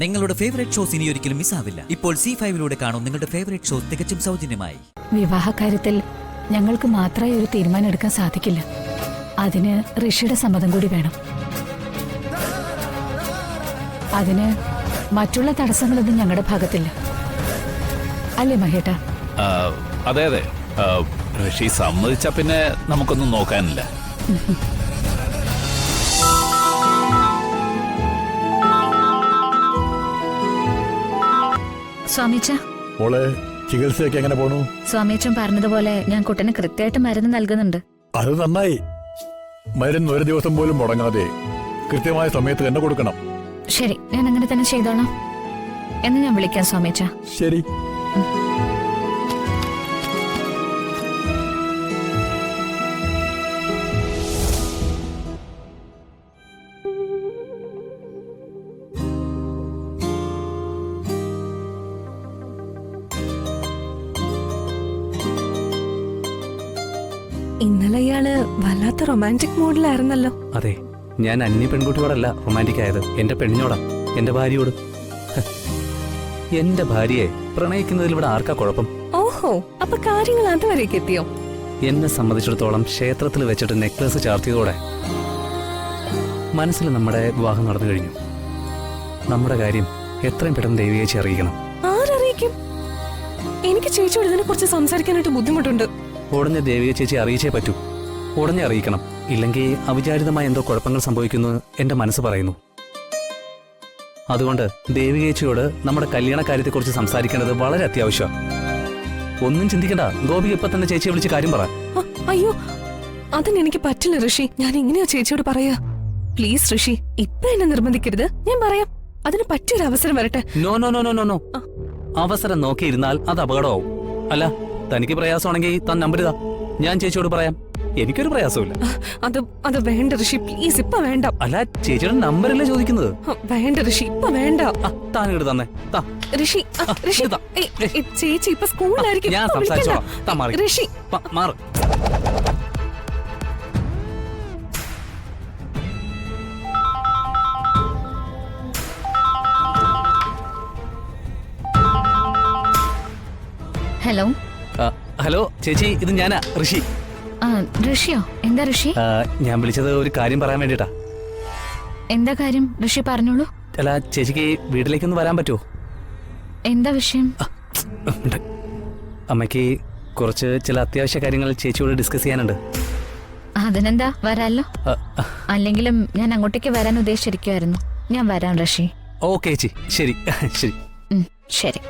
നിങ്ങളുടെ favourite shows ഇനി ഒരിക്കലും മിസ്സാവില്ല. ഇപ്പോൾ C5 കാണും നിങ്ങളുടെ ഫേവറേറ്റ് ഷോസ് തികച്ചും സൗജന്യമായി. വിവാഹകാര്യത്തിൽ ഞങ്ങൾക്ക് മാത്രമായി ഒരു തീരുമാനം എടുക്കാൻ സാധിക്കില്ല. അതിന് ഋഷിയുടെ സമ്മതം കൂടി വേണം. അതിന് മറ്റുള്ള തടസ്സങ്ങളൊന്നും ഞങ്ങളുടെ ഭാഗത്തില്ല, അല്ലേ മഹേട്ട? അതെ അതെ, ഋഷി സമ്മതിച്ച പിന്നെ നമുക്കൊന്നും നോക്കാനില്ല. സ്വാമിച്ച, മോളെ ചികിത്സയൊക്കെ എങ്ങനെ പോണു? സ്വാമിച്ചൻ പറഞ്ഞതുപോലെ ഞാൻ കുട്ടന് കൃത്യമായിട്ട് മരുന്ന് നൽകുന്നുണ്ട്. അത് നന്നായി. മരുന്ന് ഒരു ദിവസം പോലും മുടങ്ങാതെ കൃത്യമായ സമയത്ത് തന്നെ കൊടുക്കണം. ശരി, ഞാൻ അങ്ങനെ തന്നെ ചെയ്തോളാം. എന്ന് ഞാൻ വിളിക്കാം സ്വാമിച്ച. ശരി. ഇന്നലെ ഇയാള് വല്ലാത്ത റൊമാൻറ്റിക് മൂഡിലായിരുന്നല്ലോ. അതെ, ഞാൻ അന്യ പെൺകുട്ടിയോടല്ല റൊമാൻറ്റിക് ആയത്, എന്റെ പെണ്ണിനോടാ, എന്റെ ഭാര്യയോട്. എന്റെ ഭാര്യയെ പ്രണയിക്കുന്നതിൽ ഇവിടെ ആർക്കാ കുഴപ്പം? ഓഹോ, അപ്പൊ കാര്യങ്ങൾ അതുവരേക്ക് എത്തിയോ? എന്നെ സംബന്ധിച്ചിടത്തോളം ക്ഷേത്രത്തിൽ വെച്ചിട്ട് നെക്ലസ് ചാർത്തിയതോടെ മനസ്സിൽ നമ്മുടെ വിവാഹം നടന്നു കഴിഞ്ഞു. നമ്മുടെ കാര്യം എത്രയും പെട്ടെന്ന് ദേവികേച്ചി അറിയിക്കണം. ആരറിയിക്കും? എനിക്ക് ചേച്ചിയോട് ഇതിനെ കുറിച്ച് സംസാരിക്കാനായിട്ട് ബുദ്ധിമുട്ടുണ്ട്. ഉടനെ ദേവിക ചേച്ചി അറിയിച്ചേ പറ്റൂ. ഉടനെ അറിയിക്കണം, ഇല്ലെങ്കിൽ അവിചാരിതമായ എന്തോ കുഴപ്പങ്ങൾ സംഭവിക്കുന്നു എന്റെ മനസ്സ് പറയുന്നു. അതുകൊണ്ട് ദേവികേച്ചിയോട് നമ്മുടെ കല്യാണ കാര്യത്തെക്കുറിച്ച് സംസാരിക്കേണ്ടത് വളരെ അത്യാവശ്യമാണ്. ഒന്നും ചിന്തിക്കണ്ട, ഗോപിക ഇപ്പൊ തന്നെ ചേച്ചിയെ വിളിച്ച് കാര്യം പറ. അയ്യോ, അതിനെനിക്ക് പറ്റില്ല ഋഷി. ഞാൻ എങ്ങനെയാ ചേച്ചിയോട് പറയാ? പ്ലീസ് ഋഷി, ഇപ്പൊ എന്നെ നിർബന്ധിക്കരുത്. ഞാൻ പറയാം, അതിന് പറ്റിയൊരു അവസരം വരട്ടെ. No no no no no no. അവസരം നോക്കിയിരുന്നാൽ അത് അപകടമാവും. അല്ല, തനിക്ക് പ്രയാസമാണെങ്കിൽ താൻ നമ്പർ ഇതാ, ഞാൻ ചേച്ചിയോട് പറയാം. എനിക്കൊരു പ്രയാസമില്ല. അത് വേണ്ട ഋഷി, പ്ലീസ് ഇപ്പൊ വേണ്ട. അല്ല, ചേച്ചിയുടെ നമ്പറല്ലേ ചോദിക്കുന്നത്? വേണ്ട ഋഷി, ഇപ്പൊ വേണ്ട. താൻ ഇങ്ങോട്ട് തന്നെ. ഋഷി, ഋഷി, ചേച്ചി ഇപ്പൊ സ്കൂളിലായിരിക്കും. ഞാൻ സംസാരിച്ചോളാം. താൻ മാറി. ഋഷി മാറ്. ഹലോ. ഹലോ ചേച്ചി, ഇത് ഞാനാ, ഋഷി. ഋഷിയോ? എന്താ ഋഷി? ഞാൻ വിളിച്ചത് ഒരു കാര്യം പറയാൻ വേണ്ടിട്ടാ. എന്താ കാര്യം ഋഷി? പറഞ്ഞോളൂ. അല്ല, ചേച്ചിക്ക് വീട്ടിലേക്കൊന്ന് വരാൻ പറ്റുമോ? എന്താ വിഷയം? അമ്മയ്ക്ക് കുറച്ച് ചില അത്യാവശ്യ കാര്യങ്ങൾ ചേച്ചിയോട് ഡിസ്കസ് ചെയ്യാനുണ്ട്. അതിനെന്താ, വരാലോ. അല്ലെങ്കിലും ഞാൻ അങ്ങോട്ടേക്ക് വരാൻ ഉദ്ദേശിച്ചിരിക്കുവായിരുന്നു. ഞാൻ വരാം ഋഷി. ഓക്കെ ചേച്ചി, ശരി ശരി ശരി.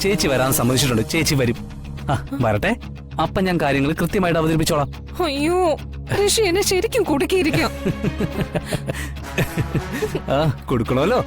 ചേച്ചി വരാൻ സമ്മതിച്ചിട്ടുണ്ട്. ചേച്ചി വരും. വരട്ടെ, അപ്പൊ ഞാൻ കാര്യങ്ങൾ കൃത്യമായിട്ട് അവതരിപ്പിച്ചോളാം. അയ്യോ ഋഷി, എന്നെ ശരിക്കും കുടുക്കിയിരിക്കാം. കൊടുക്കണമല്ലോ.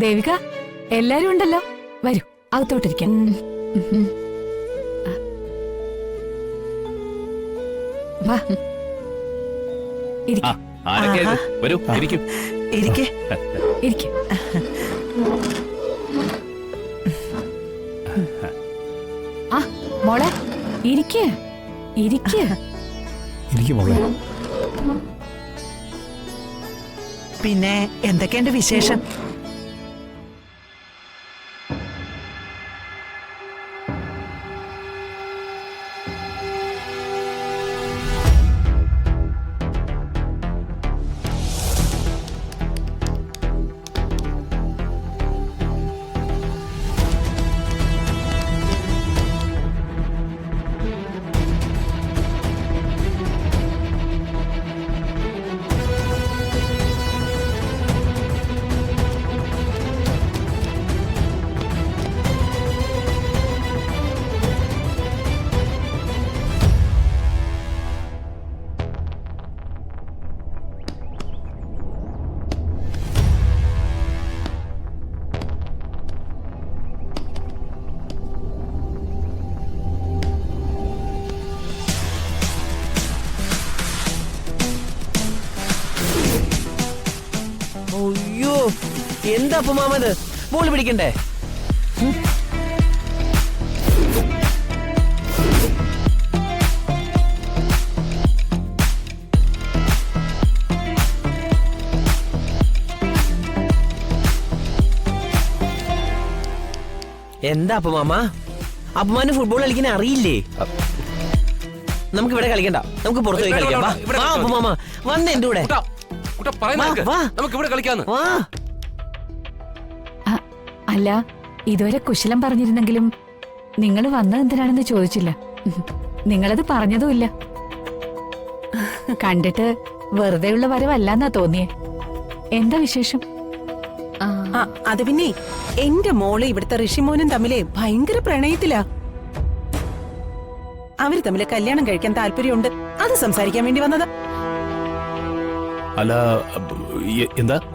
ദേവിക, എല്ലാരും ഉണ്ടല്ലോ, വരൂ, അകത്തോട്ടിരിക്കാം. വാ, ഇരിക്കും. മോളെ ഇരിക്കേ. മോളെ. പിന്നെ എന്തൊക്കെയുണ്ട് വിശേഷം? എന്താ അപ്പൊ മാമത് ബോൾ പിടിക്കണ്ടേ? എന്താ അപ്പൊ മാമ, അപ്പമാന് ഫുട്ബോൾ കളിക്കാൻ അറിയില്ലേ? നമുക്ക് ഇവിടെ കളിക്കണ്ട, നമുക്ക് പുറത്ത് പോയി കളിക്കാം. വാ അപ്പൊ മാമ, വന്ന് എന്റെ കൂടെ. നമുക്ക് ഇവിടെ കളിക്കാന്ന്. വാ. അല്ല, ഇതുവരെ കുശലം പറഞ്ഞിരുന്നെങ്കിലും നിങ്ങൾ വന്നത് എന്തിനാണെന്ന് ചോദിച്ചില്ല. നിങ്ങളത് പറഞ്ഞതുമില്ല. കണ്ടിട്ട് വെറുതെയുള്ള വരവല്ലെന്നാ തോന്നിയേ. എന്താ വിശേഷം? അത് പിന്നെ എന്റെ മോള് ഇവിടുത്തെ ഋഷിമോനും തമ്മില് ഭയങ്കര പ്രണയത്തിലാ. അവര് തമ്മില് കല്യാണം കഴിക്കാൻ താല്പര്യമുണ്ട്. അത് സംസാരിക്കാൻ വേണ്ടി വന്നതാ. അല്ല,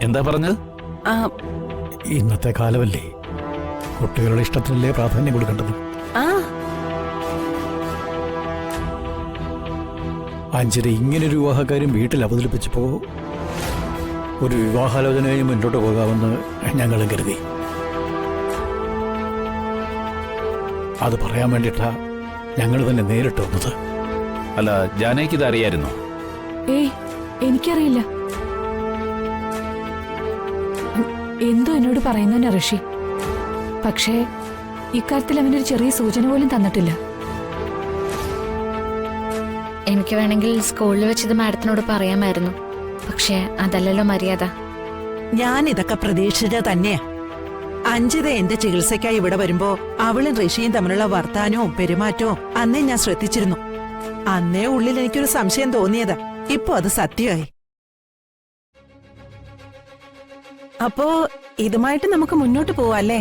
എന്താ പറഞ്ഞത്? ഇന്നത്തെ കാലമല്ലേ, കുട്ടികളുടെ ഇഷ്ടത്തിനല്ലേ പ്രാധാന്യം കൊടുക്കേണ്ടത്. അഞ്ജലി ഇങ്ങനൊരു വിവാഹക്കാര്യം വീട്ടിൽ അവതരിപ്പിച്ചപ്പോ ഒരു വിവാഹാലോചനയും മുന്നോട്ട് പോകാമെന്ന് ഞങ്ങളും കരുതി. അത് പറയാൻ വേണ്ടിയിട്ടാ ഞങ്ങൾ തന്നെ നേരിട്ട് വന്നത്. അല്ല, ജാനകിക്ക് ഇത് അറിയായിരുന്നു? ഏയ്, എനിക്കറിയില്ല. എന്തോ എന്നോട് പറയുന്ന ഋഷി. പക്ഷേ ഇക്കാര്യത്തിൽ അവനൊരു ചെറിയ സൂചന പോലും തന്നിട്ടില്ല. എനിക്ക് വേണമെങ്കിൽ സ്കൂളിൽ വെച്ചത് മാഡത്തിനോട് പറയാമായിരുന്നു. പക്ഷെ അതല്ലല്ലോ മര്യാദ. ഞാൻ ഇതൊക്കെ പ്രതീക്ഷിച്ച തന്നെയാ. അഞ്ജിത എന്റെ ചികിത്സയ്ക്കായി ഇവിടെ വരുമ്പോ അവളും ഋഷിയും തമ്മിലുള്ള വർത്താനവും പെരുമാറ്റവും അന്നേ ഞാൻ ശ്രദ്ധിച്ചിരുന്നു. അന്നേ ഉള്ളിൽ എനിക്കൊരു സംശയം തോന്നിയതാ. ഇപ്പൊ അത് സത്യമായി. അപ്പോ ഇതുമായിട്ട് നമുക്ക് മുന്നോട്ട് പോവാല്ലേ?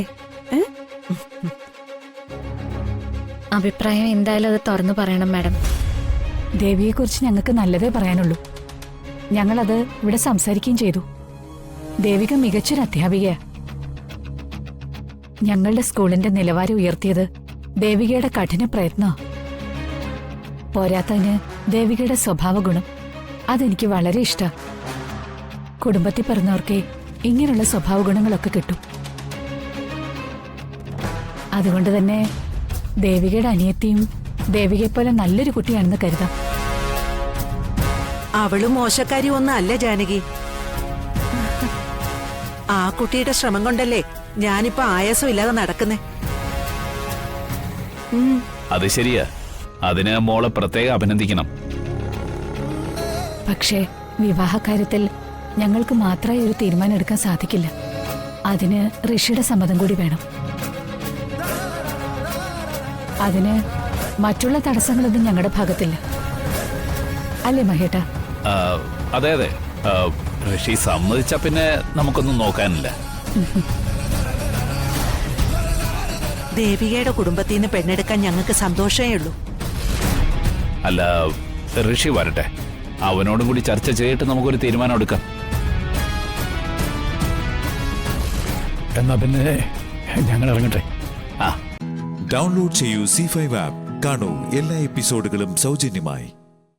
അഭിപ്രായം എന്തായാലും അത് തുറന്നു പറയണം മാഡം. ദേവിയെക്കുറിച്ച് ഞങ്ങൾക്ക് നല്ലതേ പറയാനുള്ളൂ. ഞങ്ങളത് ഇവിടെ സംസാരിക്കുകയും ചെയ്തു. ദേവിക മികച്ചൊരു അധ്യാപികയാ. ഞങ്ങളുടെ സ്കൂളിന്റെ നിലവാരം ഉയർത്തിയത് ദേവികയുടെ കഠിന പ്രയത്ന. പോരാത്തതിന് ദേവികയുടെ സ്വഭാവ ഗുണം അതെനിക്ക് വളരെ ഇഷ്ടാ. കുടുംബത്തിൽ പിറന്നവർക്ക് ഇങ്ങനെയുള്ള സ്വഭാവ ഗുണങ്ങളൊക്കെ കിട്ടും. അതുകൊണ്ട് തന്നെ ദേവികയുടെ അനിയത്തിയും ദേവികയെപ്പോലെ നല്ലൊരു കുട്ടിയാണെന്ന് കരുതാം. അവളും മോശക്കാരി ഒന്നും അല്ല ജാനകി. ആ കുട്ടിയുടെ ശ്രമം കൊണ്ടല്ലേ ഞാനിപ്പോ ആയാസം ഇല്ലാതെ നടക്കുന്നേ. അത് ശരിയാ, അതിന് മോളെ പ്രത്യേകം അഭിനന്ദിക്കണം. പക്ഷേ വിവാഹകാര്യത്തിൽ ഞങ്ങൾക്ക് മാത്രമായി ഒരു തീരുമാനം എടുക്കാൻ സാധിക്കില്ല. അതിന് ഋഷിയുടെ സമ്മതം കൂടി വേണം. അതിന് മറ്റുള്ള തടസ്സങ്ങളൊന്നും ഞങ്ങളുടെ ഭാഗത്തില്ല. അല്ലേ മഹേട്ട? അതെ അതെ, ഋഷി സമ്മതിച്ച പിന്നെ നമുക്കൊന്നും നോക്കാനില്ല. ദേവികയുടെ കുടുംബത്തിൽ നിന്ന് പെണ്ണെടുക്കാൻ ഞങ്ങൾക്ക് സന്തോഷമേ ഉള്ളൂ. അല്ല, ഋഷി വരട്ടെ, അവനോടും കൂടി ചർച്ച ചെയ്തിട്ട് നമുക്കൊരു തീരുമാനം എടുക്കാം. എന്നാ പിന്നെ ഞങ്ങൾ ഇറങ്ങട്ടെ. ഡൗൺലോഡ് ചെയ്യൂ C5 ആപ്പ്. കാണൂ എല്ലാ എപ്പിസോഡുകളും സൗജന്യമായി.